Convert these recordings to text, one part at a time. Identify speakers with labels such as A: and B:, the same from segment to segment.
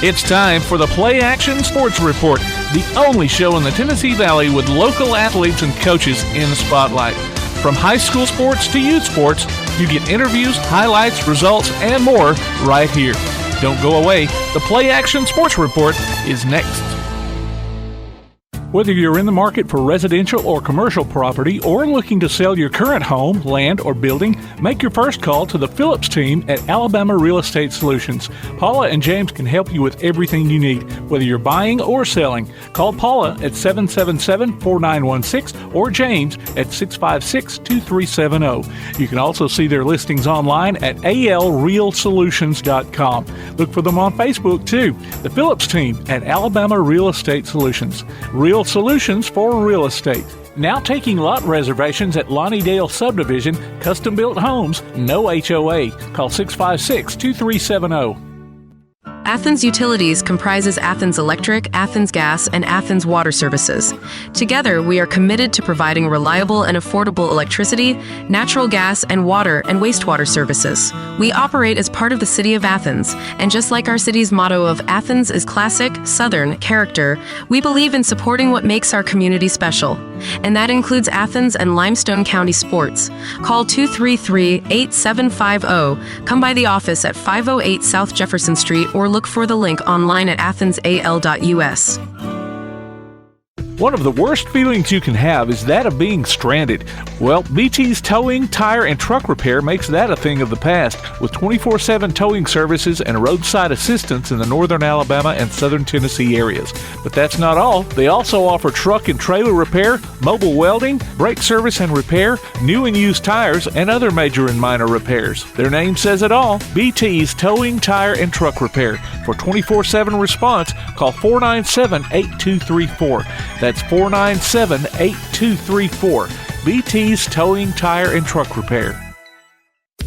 A: It's time for the PlayAction Sports Report, the only show in the Tennessee Valley with local athletes and coaches in the spotlight. From high school sports to youth sports, you get interviews, highlights, results, and more right here. Don't go away. The PlayAction Sports Report is next. Whether you're in the market for residential or commercial property or looking to sell your current home, land, or building, make your first call to the Phillips team at Alabama Real Estate Solutions. Paula and James can help you with everything you need, whether you're buying or selling. Call Paula at 777-4916 or James at 656-2370. You can also see their listings online at alrealsolutions.com. Look for them on Facebook, too. The Phillips team at Alabama Real Estate Solutions. Real solutions for real estate. Now taking lot reservations at Lonnie Dale Subdivision, custom-built homes, no HOA. Call 656-2370.
B: Athens Utilities comprises Athens Electric, Athens Gas, and Athens Water Services. Together, we are committed to providing reliable and affordable electricity, natural gas, and water and wastewater services. We operate as part of the City of Athens, and just like our city's motto of Athens is classic, Southern character, we believe in supporting what makes our community special. And that includes Athens and Limestone County sports. Call 233-8750. Come by the office at 508 South Jefferson Street or look for the link online at athensal.us.
A: One of the worst feelings you can have is that of being stranded. Well, BT's Towing, Tire, and Truck Repair makes that a thing of the past, with 24/7 towing services and roadside assistance in the northern Alabama and southern Tennessee areas. But that's not all. They also offer truck and trailer repair, mobile welding, brake service and repair, new and used tires, and other major and minor repairs. Their name says it all, BT's Towing, Tire, and Truck Repair. For 24/7 response, call 497-8234. That's 497-8234. BT's Towing, Tire, and Truck Repair.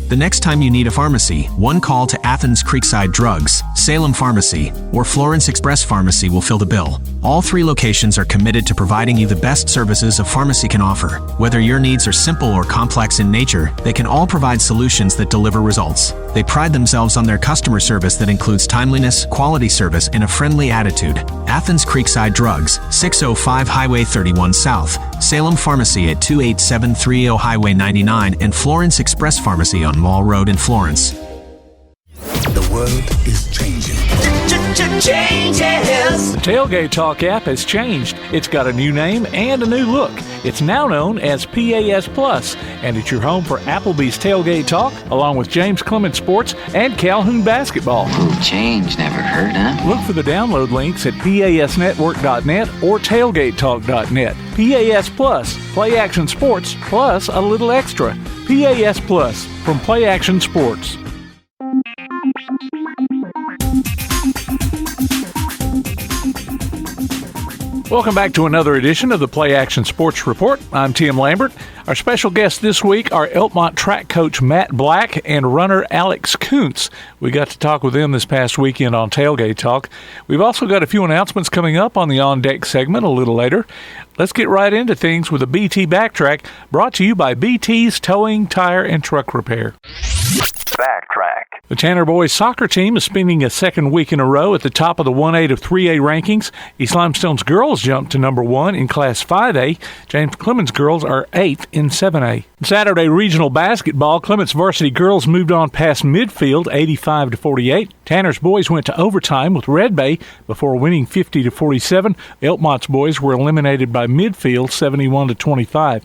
C: The next time you need a pharmacy, one call to Athens Creekside Drugs, Salem Pharmacy, or Florence Express Pharmacy will fill the bill. All three locations are committed to providing you the best services a pharmacy can offer. Whether your needs are simple or complex in nature, they can all provide solutions that deliver results. They pride themselves on their customer service that includes timeliness, quality service, and a friendly attitude. Athens Creekside Drugs, 605 Highway 31 South, Salem Pharmacy at 28730 Highway 99, and Florence Express Pharmacy on Mall Road in Florence.
D: The world is changing. Changes.
A: The Tailgate Talk app has changed. It's got a new name and a new look. It's now known as PAS Plus, and it's your home for Applebee's Tailgate Talk, along with James Clement Sports and Calhoun Basketball.
E: Ooh, change. Never heard, huh?
A: Look for the download links at PASnetwork.net or TailgateTalk.net. PAS Plus, Play Action Sports, plus a little extra. PAS Plus from Play Action Sports. Welcome back to another edition of the Play Action Sports Report. I'm Tim Lambert. Our special guests this week are Elkmont track coach Matt Black and runner Alex Kuntz. We got to talk with them this past weekend on Tailgate Talk. We've also got a few announcements coming up on the On Deck segment a little later. Let's get right into things with a BT Backtrack, brought to you by BT's Towing, Tire, and Truck Repair.
F: Backtrack.
A: The Tanner boys soccer team is spending a second week in a row at the top of the 1A to 3A rankings. East Limestone's girls jumped to number 1 in Class 5A. James Clemens girls are 8th in 7A. Saturday regional basketball, Clements varsity girls moved on past midfield 85-48. Tanner's boys went to overtime with Red Bay before winning 50-47. Elkmont's boys were eliminated by midfield 71-25.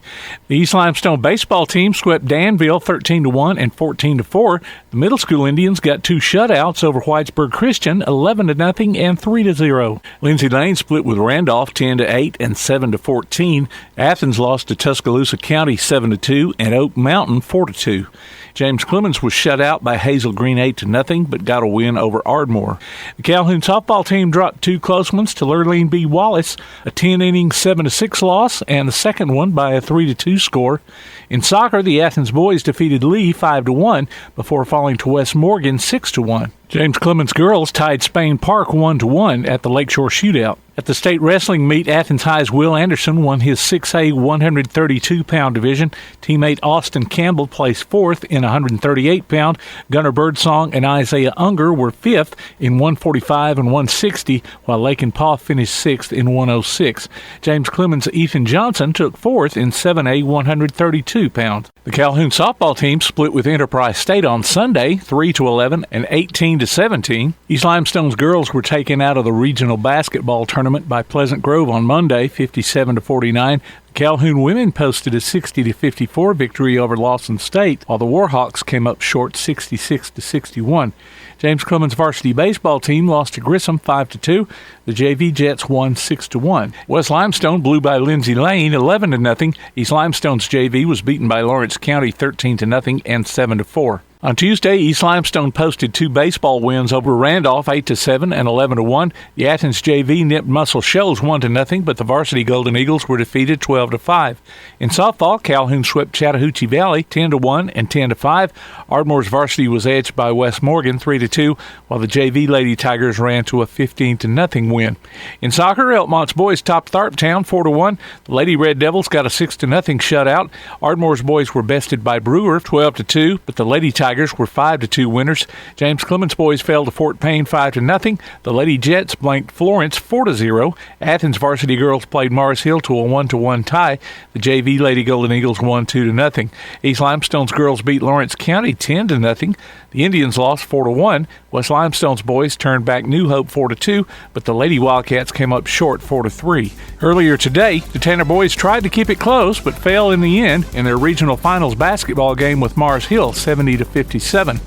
A: The East Limestone baseball team swept Danville 13-1 and 14-4. The middle school Indians got 2 shutouts over Whitesburg Christian 11-0 and 3-0. Lindsay Lane split with Randolph 10-8 and 7-14. Athens lost to Tuscaloosa County 7-2 and Oak Mountain 4-2. James Clemens was shut out by Hazel Green 8-0, but got a win over Ardmore. The Calhoun softball team dropped 2 close ones to Lurleen B. Wallace, a 10-inning 7-6 loss, and the second one by a 3-2 score. In soccer, the Athens boys defeated Lee 5-1 before falling to West Morgan 6-1. James Clemens girls tied Spain Park 1-1 at the Lakeshore Shootout. At the state wrestling meet, Athens High's Will Anderson won his 6A 132-pound division. Teammate Austin Campbell placed fourth in 138-pound. Gunnar Birdsong and Isaiah Unger were fifth in 145 and 160, while Lakin Paw finished sixth in 106. James Clemens' Ethan Johnson took fourth in 7A 132 pounds. The Calhoun softball team split with Enterprise State on Sunday, 3-11 and 18-17. East Limestone's girls were taken out of the regional basketball tournament by Pleasant Grove on Monday, 57-49. Calhoun women posted a 60-54 victory over Lawson State, while the Warhawks came up short 66-61. James Clemens' varsity baseball team lost to Grissom 5-2. The JV Jets won 6-1. West Limestone blew by Lindsay Lane 11-0. East Limestone's JV was beaten by Lawrence County 13-0 and 7-4. On Tuesday, East Limestone posted two baseball wins over Randolph, 8-7 and 11-1. The Athens JV nipped Muscle Shoals 1-0, but the varsity Golden Eagles were defeated 12-5. In softball, Calhoun swept Chattahoochee Valley 10-1 and 10-5. Ardmore's varsity was edged by West Morgan 3-2, while the JV Lady Tigers ran to a 15-0 win. In soccer, Elkmont's boys topped Tharptown 4-1. The Lady Red Devils got a 6-0 shutout. Ardmore's boys were bested by Brewer 12-2, but the Lady Tigers were 5-2 winners. James Clemens' boys fell to Fort Payne 5-0. The Lady Jets blanked Florence 4-0. Athens varsity girls played Mars Hill to a 1-1 tie. The JV Lady Golden Eagles won 2-0. East Limestone's girls beat Lawrence County 10-0. The Indians lost 4-1. West Limestone's boys turned back New Hope 4-2, but the Lady Wildcats came up short 4-3. Earlier today, the Tanner boys tried to keep it close, but fell in the end in their regional finals basketball game with Mars Hill 70-57.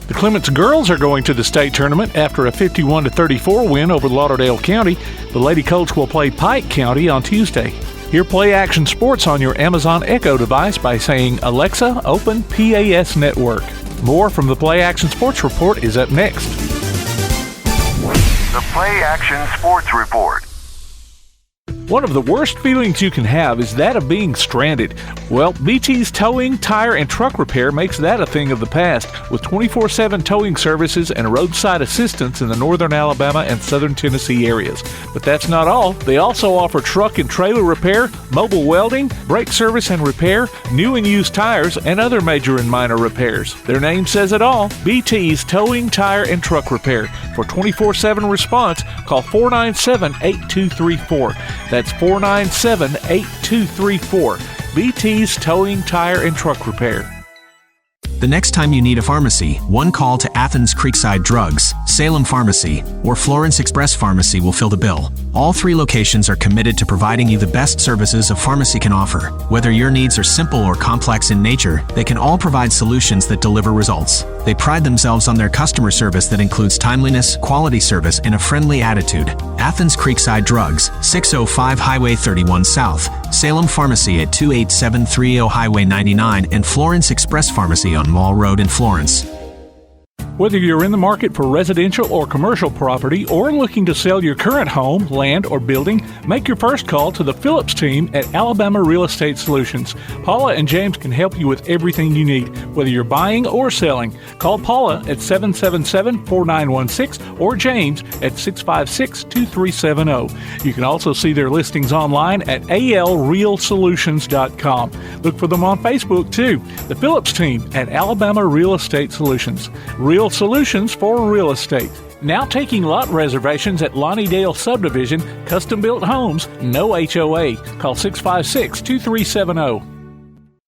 A: The Clements girls are going to the state tournament after a 51-34 win over Lauderdale County. The Lady Colts will play Pike County on Tuesday. Hear PlayAction Sports on your Amazon Echo device by saying, "Alexa, open PAS Network." More from the PlayAction Sports Report is up next.
F: The PlayAction Sports Report.
A: One of the worst feelings you can have is that of being stranded. Well, BT's Towing, Tire, and Truck Repair makes that a thing of the past, with 24/7 towing services and roadside assistance in the northern Alabama and southern Tennessee areas. But that's not all. They also offer truck and trailer repair, mobile welding, brake service and repair, new and used tires, and other major and minor repairs. Their name says it all, BT's Towing, Tire, and Truck Repair. For 24/7 response, call 497-8234. That's 497-8234. BT's Towing, Tire, and Truck Repair.
C: The next time you need a pharmacy, one call to Athens Creekside Drugs, Salem Pharmacy, or Florence Express Pharmacy will fill the bill. All three locations are committed to providing you the best services a pharmacy can offer. Whether your needs are simple or complex in nature, they can all provide solutions that deliver results. They pride themselves on their customer service that includes timeliness, quality service, and a friendly attitude. Athens Creekside Drugs, 605 Highway 31 South, Salem Pharmacy at 28730 Highway 99, and Florence Express Pharmacy on Mall Road in Florence.
A: Whether you're in the market for residential or commercial property or looking to sell your current home, land, or building, make your first call to the Phillips team at Alabama Real Estate Solutions. Paula and James can help you with everything you need, whether you're buying or selling. Call Paula at 777-4916 or James at 656-2370. You can also see their listings online at alrealsolutions.com. Look for them on Facebook, too. The Phillips team at Alabama Real Estate Solutions. Real solutions for real estate. Now taking lot reservations at Lonnie Dale Subdivision, custom-built homes, no HOA. Call 656-2370.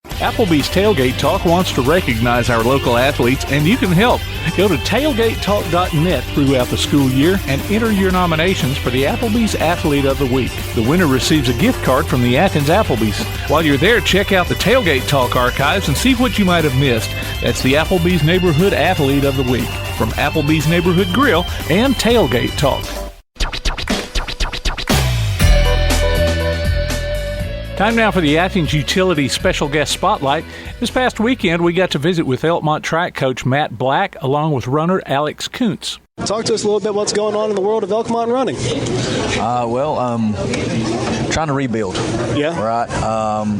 A: Applebee's Tailgate Talk wants to recognize our local athletes, and you can help. Go to tailgatetalk.net throughout the school year and enter your nominations for the Applebee's Athlete of the Week. The winner receives a gift card from the Athens Applebee's. While you're there, check out the Tailgate Talk archives and see what you might have missed. That's the Applebee's Neighborhood Athlete of the Week from Applebee's Neighborhood Grill and Tailgate Talk. Time now for the Athens Utility Special Guest Spotlight. This past weekend, we got to visit with Elkmont track coach Matt Black along with runner Alex Kuntz.
G: Talk to us a little bit what's going on in the world of Elkmont running.
H: Trying to rebuild.
G: Yeah.
H: Right.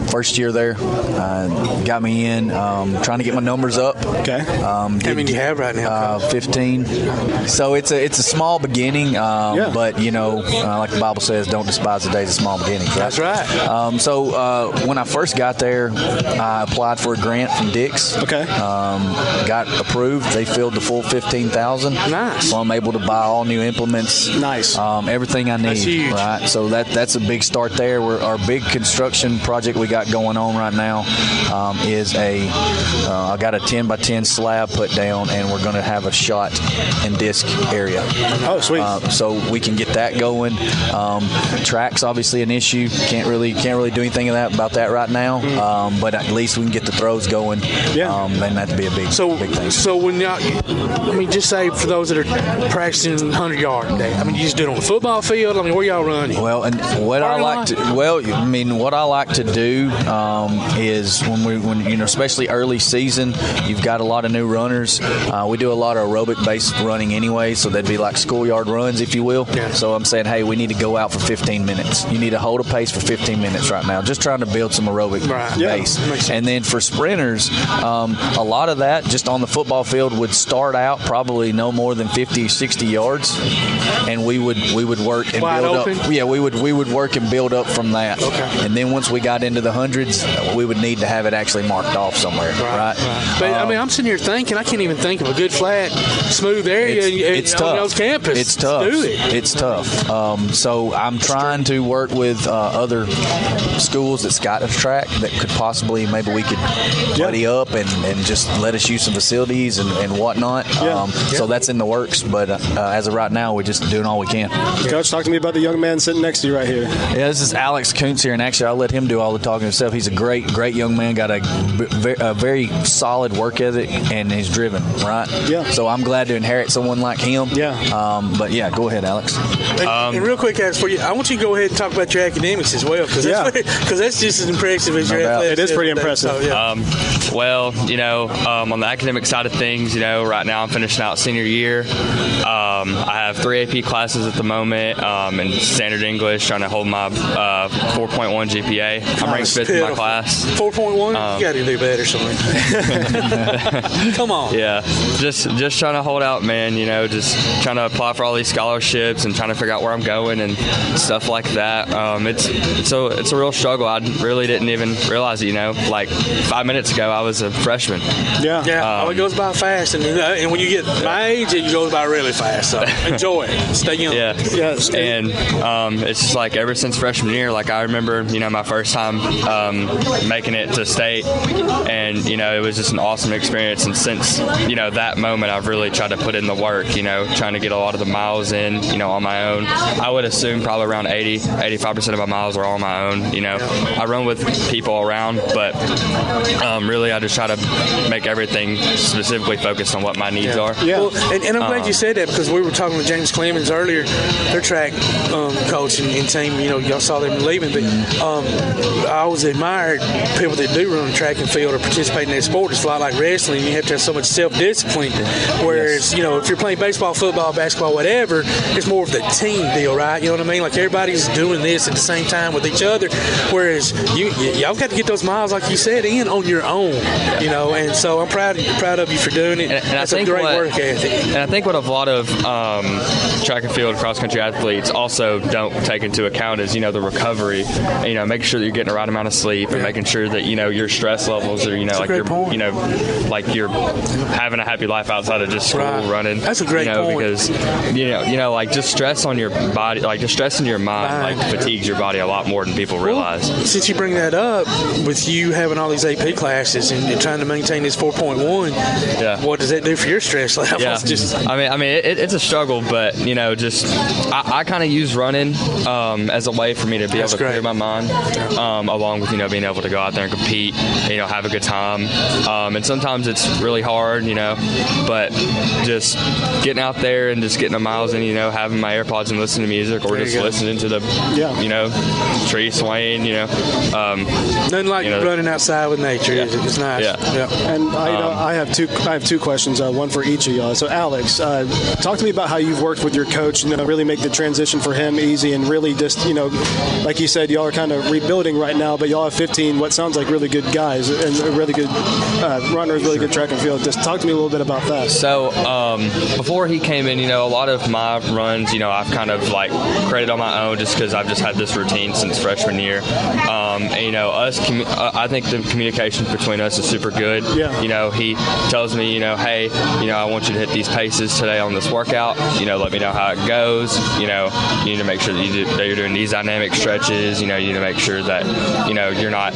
H: First year there, got me in. Trying to get my numbers up.
G: Okay.
I: How many do you have right now?
H: 15. So it's a small beginning, but like the Bible says, don't despise the days of small beginnings. Right?
I: That's right.
H: So when I first got there, I applied for a grant from Dick's.
G: Okay.
H: Got approved. They filled the full $15,000.
I: Nice.
H: So I'm able to buy all new implements.
G: Nice.
H: Everything I need.
I: That's huge.
H: Right. So that's a big start there. Our big construction project we got going on right now is I got a 10x10 slab put down, and we're going to have a shot and disc area.
G: Oh, sweet.
H: So we can get that going. Track's obviously an issue. Can't really do anything about that right now. But at least we can get the throws going.
G: Yeah.
H: And that'd be a big thing.
I: So when y'all, just say for those that are practicing 100-yard day, you just do it on the football field. Where y'all running?
H: Well, and what I like to do is when especially early season, you've got a lot of new runners. We do a lot of aerobic-based running anyway, so that'd be like schoolyard runs, if you will.
I: Yeah.
H: So I'm saying, hey, we need to go out for 15 minutes. You need to hold a pace for 15 minutes right now. Just trying to build some aerobic base. And then for sprinters, a lot of that just on the football field would start out probably no more than 50, 60 yards, and we would work and
I: Wide
H: build
I: open?
H: up. Yeah, we would work and build up from that.
I: Okay.
H: And then once we got into the hundreds, we would need to have it actually marked off somewhere. Right.
I: But I'm sitting here thinking, I can't even think of a good flat, smooth area
H: it's
I: on
H: tough.
I: y'all's campus.
H: It's tough.
I: Do it.
H: It's tough. So I'm trying to work with other schools that's got a track that could possibly, maybe we could buddy up and just let us use some facilities and whatnot. So that's in the works. But as of right now, we're just doing all we can.
G: Coach, talk to me about the young man sitting next to you right here.
H: Yeah, this is Alex Kuntz here, and actually I'll let him do all the talking himself. He's a great young man, got a very solid work ethic, and he's driven, right?
G: Yeah.
H: So I'm glad to inherit someone like him.
G: Yeah.
H: But yeah, go ahead, Alex.
I: And real quick, Alex, for you, I want you to go ahead and talk about your academics as well, because that's just as impressive as your athletics.
G: It is pretty impressive.
I: So, yeah.
J: On the academic side of things, right now I'm finishing out senior year. I have 3 AP classes at the moment, in standard English, trying to hold my 4.1 GPA. I'm ranked 5th in my class.
I: 4.1? You got to do better, son. Come on.
J: Yeah, just trying to hold out, man. Just trying to apply for all these scholarships and trying to figure out where I'm going and stuff like that. It's a real struggle. I really didn't even realize it. Like 5 minutes ago, I was a freshman.
I: Yeah. It goes by fast, and when you get my age, it goes by really fast. So enjoy it. Stay young.
J: Yeah.
G: Yes.
J: And it's just like ever since freshman year, like I remember, my first time making it to state, and it was just an awesome experience. And since that moment, I've really tried to put in the work. Trying to get a lot of the miles in, on my own. I would assume probably around 85% of my miles are all on my own. I run with people around, but really I just try to make everything specifically focused on what my needs are.
G: Yeah.
I: Well, and I'm glad you said that, because we were talking with James Clemens earlier, their track coach and team. Y'all saw them leaving, but I always admired people that do run track and field or participate in that sport. It's a lot like wrestling. You have to have so much self-discipline. Whereas, if you're playing baseball, football, basketball, whatever, it's more of the team deal, right? You know what I mean? Like everybody's doing this at the same time with each other. Whereas y'all got to get those miles, like you said, in on your own. And so I'm proud of you for doing it.
J: And
I: that's a great work ethic.
J: And I think what a lot of track and field cross-country athletes also don't take into account is, the recovery. Making sure that you're getting the right amount of sleep and making sure that, your stress levels are, like you're having a happy life outside of just school running.
I: That's a great point.
J: Because, like just stress on your body, like just stress in your mind, like fatigues your body a lot more than people realize.
I: Since you bring that up, with you having all these AP classes and trying to maintain this 4.1, what does that do for your stress levels?
J: Yeah. It's a struggle, but I kind of use running as a way for me to be able to clear my mind, along with being able to go out there and compete, have a good time. And sometimes it's really hard, but just getting out there and just getting the miles in, having my AirPods and listening to music, or just listening to the tree swaying,
I: nothing like running outside with nature. It's nice.
J: Yeah.
G: And I have two questions, one for each of y'all. So Alex, talk to me about how you've worked with your coach, really make the transition for him easy, and really just, like you said, y'all are kind of rebuilding right now, but y'all have 15 what sounds like really good guys and really good runners, really good track and field. Just talk to me a little bit about that.
J: So before he came in, a lot of my runs, I've kind of like created on my own just because I've just had this routine since freshman year. I think the communication between us is super good.
G: Yeah.
J: He tells me, hey, I want you to hit these paces today on this workout. Let me know how it goes. You need to make sure that you're doing these dynamic stretches. You need to make sure that you're not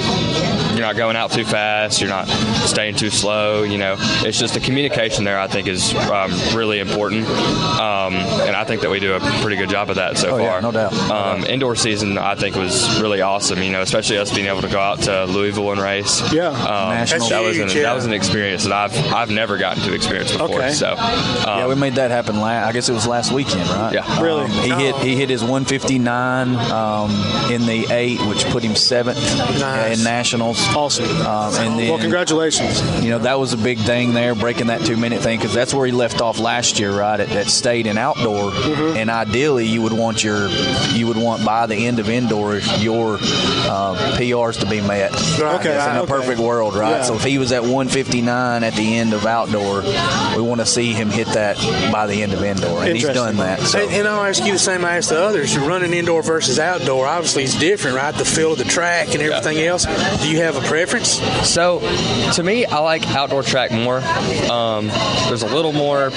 J: going out too fast. You're not staying too slow. It's just the communication there, I think, is really important. And I think that we do a pretty good job of that so far.
H: Yeah, no doubt.
J: Indoor season, I think, was really awesome. Especially us being able to go out to Louisville and race.
G: Yeah,
J: that was an experience that I've never gotten to experience before.
G: Okay.
J: So
H: we made that happen. I guess it was last weekend, right?
J: Yeah,
G: really.
H: He hit his 159 in the 8, which put him 7th in nationals.
G: Awesome.
H: And then,
G: well, congratulations.
H: That was a big thing there, breaking that 2-minute thing, because that's where he left off last year, right? At state and outdoor.
G: Mm-hmm.
H: And ideally, you would want by the end of indoor your PRs to be met.
G: Right. Okay.
H: In a perfect world, right?
G: Yeah.
H: So if he was at 159 at the end of outdoor, we want to see him hit that by the end of indoor, and he's done that. So.
I: And I'll ask you the same I asked the others. You're running indoor versus outdoor. Obviously, it's different, right? The feel of the track and everything else. Do you have a preference?
J: So, to me, I like outdoor track more. There's a little more.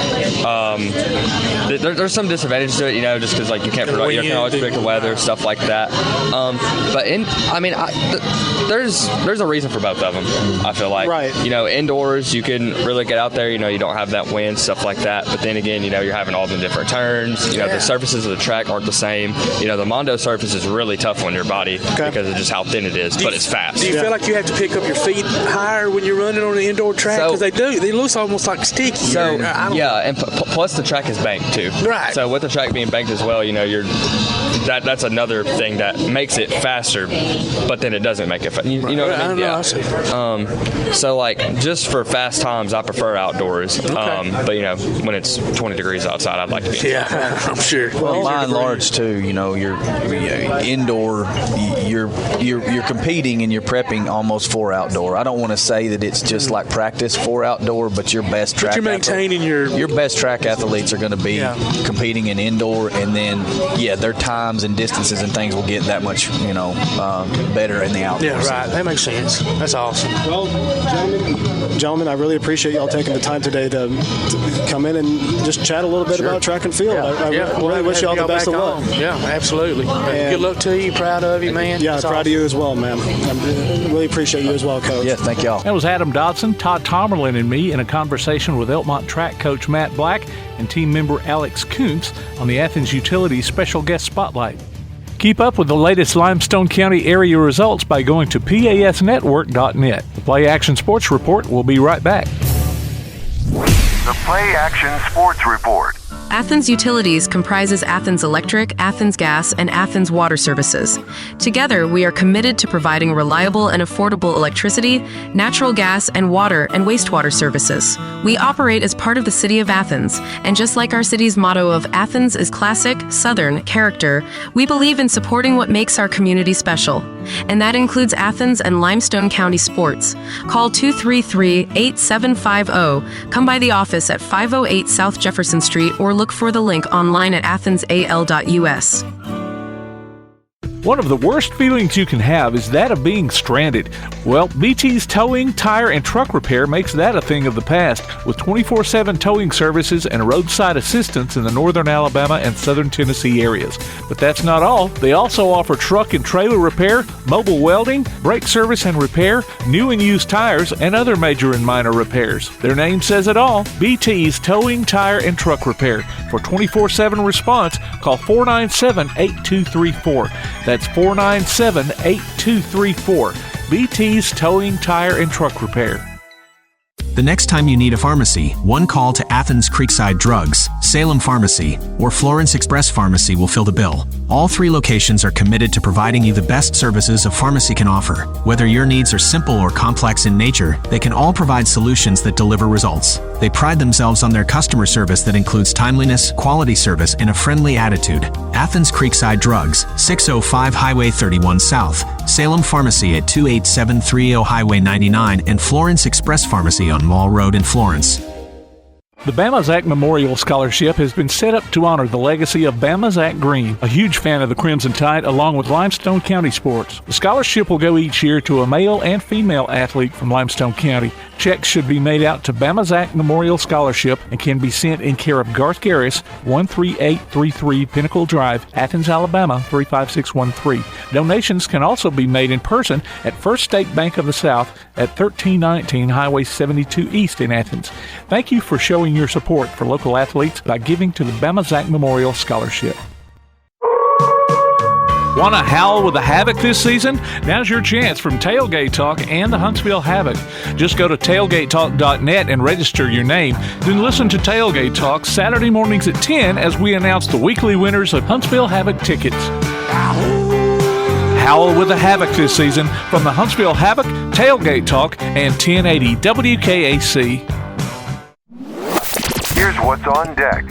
J: There's some disadvantages to it, just because you can't always predict the weather, stuff like that. There's a reason for both of them. I feel like,
G: right.
J: Indoors you can really get out there. You don't have that wind, stuff like that. But then again, you're having all the different turns. The surfaces of the track aren't the same. The Mondo surface is really tough on your body because of just how thin it is, but it's fast.
I: Do you feel like you have to pick up your feet higher when you're running on the indoor track? Because they do. They look almost like sticky.
J: So and plus the track is banked too.
I: Right.
J: So with the track being banked as well, that's another thing that makes it faster, but then it doesn't make it fast. You know what I mean?
I: Yeah.
J: So just for fast times, I prefer outdoors.
I: Okay.
J: But when it's 20 degrees outside, I'd like to be.
I: Yeah, I'm sure.
H: Well, by and large too, you're indoor. You're competing and you're prepping almost for outdoor. I don't want to say that it's just like practice for outdoor, but your best track.
I: But you're maintaining
H: your best track athletes are going to be competing in indoor, and then their times and distances and things will get that much better in the outdoors.
I: Yeah, right. That makes sense. That's awesome.
G: Well, gentlemen, I really appreciate y'all taking the time today to come in and just chat a little bit about track and field. I really wish y'all the best of luck.
I: Yeah, absolutely. Good luck to you. Proud of you, man.
G: Yeah, proud of you as well, man. I really appreciate you as well, Coach.
H: Yeah, thank y'all.
A: That was Adam Dodson, Todd Tomerlin, and me in a conversation with Elkmont track coach Matt Black and team member Alex Kuntz on the Athens Utilities Special Guest Spotlight. Keep up with the latest Limestone County area results by going to PASnetwork.net. The PlayAction Sports Report will be right back.
F: The PlayAction Sports Report.
B: Athens Utilities comprises Athens Electric, Athens Gas, and Athens Water Services. Together, we are committed to providing reliable and affordable electricity, natural gas, and water and wastewater services. We operate as part of the City of Athens, and just like our city's motto of Athens is classic, Southern character, we believe in supporting what makes our community special. And that includes Athens and Limestone County sports. Call 233-8750, come by the office at 508 South Jefferson Street, or look for the link online at athensal.us.
A: One of the worst feelings you can have is that of being stranded. Well, BT's Towing, Tire, and Truck Repair makes that a thing of the past, with 24/7 towing services and roadside assistance in the northern Alabama and southern Tennessee areas. But that's not all. They also offer truck and trailer repair, mobile welding, brake service and repair, new and used tires, and other major and minor repairs. Their name says it all, BT's Towing, Tire, and Truck Repair. For 24/7 response, call 497-8234. That's 497-8234. BT's Towing, Tire, and Truck Repair.
C: The next time you need a pharmacy, one call to Athens Creekside Drugs, Salem Pharmacy, or Florence Express Pharmacy will fill the bill. All 3 locations are committed to providing you the best services a pharmacy can offer. Whether your needs are simple or complex in nature, they can all provide solutions that deliver results. They pride themselves on their customer service that includes timeliness, quality service, and a friendly attitude. Athens Creekside Drugs, 605 Highway 31 South, Salem Pharmacy at 28730 Highway 99, and Florence Express Pharmacy on Mall Road in Florence.
A: The Bama Zach Memorial Scholarship has been set up to honor the legacy of Bama Zach Green, a huge fan of the Crimson Tide, along with Limestone County sports. The scholarship will go each year to a male and female athlete from Limestone County. Checks should be made out to Bama Zach Memorial Scholarship and can be sent in care of Garth Garris, 13833 Pinnacle Drive, Athens, Alabama, 35613. Donations can also be made in person at First State Bank of the South at 1319 Highway 72 East in Athens. Thank you for showing your support for local athletes by giving to the Bama Zach Memorial Scholarship. Want to howl with the Havoc this season? Now's your chance from Tailgate Talk and the Huntsville Havoc. Just go to tailgatetalk.net and register your name. Then listen to Tailgate Talk Saturday mornings at 10 as we announce the weekly winners of Huntsville Havoc tickets. Howl with the Havoc this season from the Huntsville Havoc, Tailgate Talk, and 1080 WKAC.
F: Here's what's on deck.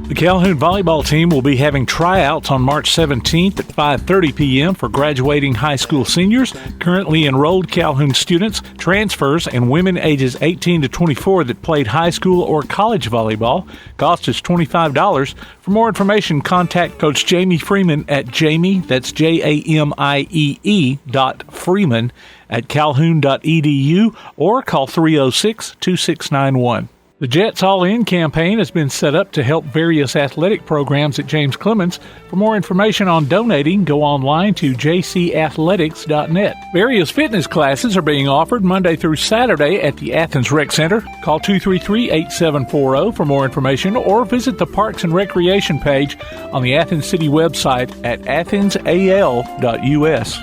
A: The Calhoun volleyball team will be having tryouts on March 17th at 5:30 p.m. for graduating high school seniors, currently enrolled Calhoun students, transfers, and women ages 18 to 24 that played high school or college volleyball. Cost is $25. For more information, contact Coach Jamie Freeman at Jamie, that's JAMIE.Freeman at calhoun.edu or call 306-2691. The Jets All-In campaign has been set up to help various athletic programs at James Clemens. For more information on donating, go online to jcathletics.net. Various fitness classes are being offered Monday through Saturday at the Athens Rec Center. Call 233-8740 for more information or visit the Parks and Recreation page on the Athens City website at athensal.us.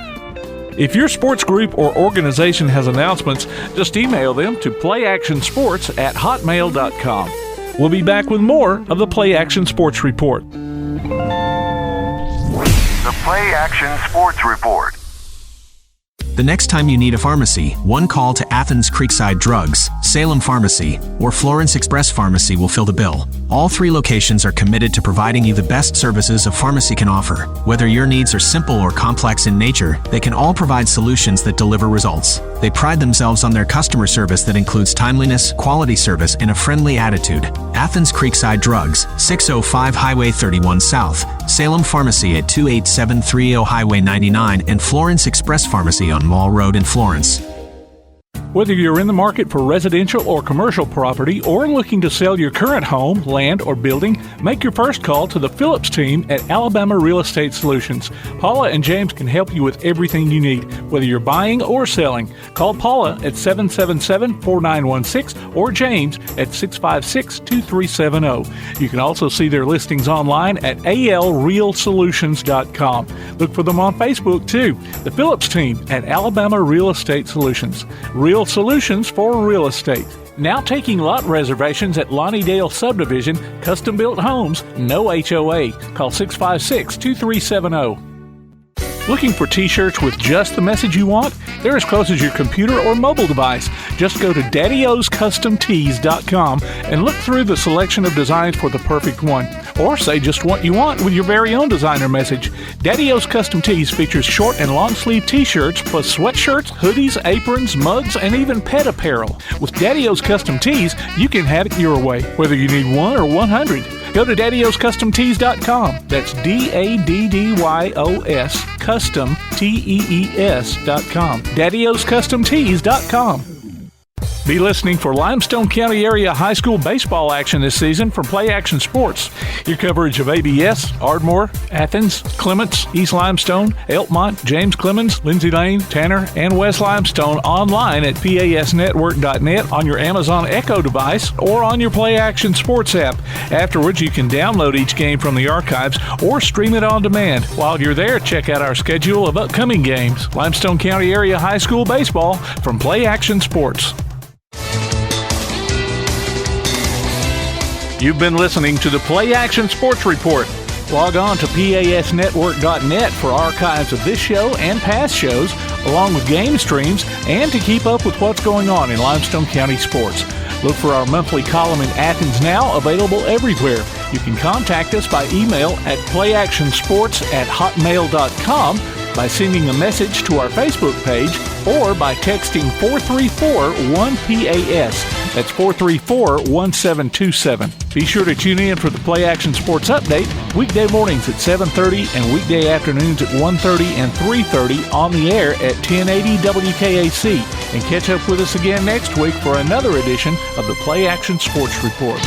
A: If your sports group or organization has announcements, just email them to playactionsports@hotmail.com. We'll be back with more of the Play Action Sports Report.
F: The Play Action Sports Report.
C: The next time you need a pharmacy, one call to Athens Creekside Drugs, Salem Pharmacy, or Florence Express Pharmacy will fill the bill. All 3 locations are committed to providing you the best services a pharmacy can offer. Whether your needs are simple or complex in nature, they can all provide solutions that deliver results. They pride themselves on their customer service that includes timeliness, quality service, and a friendly attitude. Athens Creekside Drugs, 605 Highway 31 South, Salem Pharmacy at 28730 Highway 99, and Florence Express Pharmacy on Mall Road in Florence.
A: Whether you're in the market for residential or commercial property or looking to sell your current home, land, or building, make your first call to the Phillips team at Alabama Real Estate Solutions. Paula and James can help you with everything you need, whether you're buying or selling. Call Paula at 777-4916 or James at 656-2370. You can also see their listings online at alrealsolutions.com. Look for them on Facebook too. The Phillips team at Alabama Real Estate Solutions. Real solutions for real estate. Now taking lot reservations at Lonnie Dale Subdivision, custom-built homes, no HOA. Call 656-2370. Looking for t-shirts with just the message you want? They're as close as your computer or mobile device. Just go to daddyoscustomtees.com and look through the selection of designs for the perfect one. Or say just what you want with your very own designer message. Daddy O's Custom Tees features short and long sleeve t-shirts plus sweatshirts, hoodies, aprons, mugs, and even pet apparel. With Daddy O's Custom Tees, you can have it your way, whether you need 1 or 100. Go to daddyoscustomtees.com. That's DADDYOS Custom TEES.com. daddyoscustomtees.com. Be listening for Limestone County area high school baseball action this season from Play Action Sports. Your coverage of ABS, Ardmore, Athens, Clements, East Limestone, Elkmont, James Clemens, Lindsay Lane, Tanner, and West Limestone online at PASnetwork.net on your Amazon Echo device or on your Play Action Sports app. Afterwards, you can download each game from the archives or stream it on demand. While you're there, check out our schedule of upcoming games. Limestone County area high school baseball from Play Action Sports. You've been listening to the Play Action Sports Report. Log on to PASnetwork.net for archives of this show and past shows, along with game streams, and to keep up with what's going on in Limestone County sports. Look for our monthly column in Athens Now, available everywhere. You can contact us by email at playactionsports@hotmail.com, by sending a message to our Facebook page, or by texting 434-1PAS. That's 434-1727. Be sure to tune in for the Play Action Sports Update, weekday mornings at 7:30 and weekday afternoons at 1:30 and 3:30 on the air at 1080 WKAC. And catch up with us again next week for another edition of the Play Action Sports Report.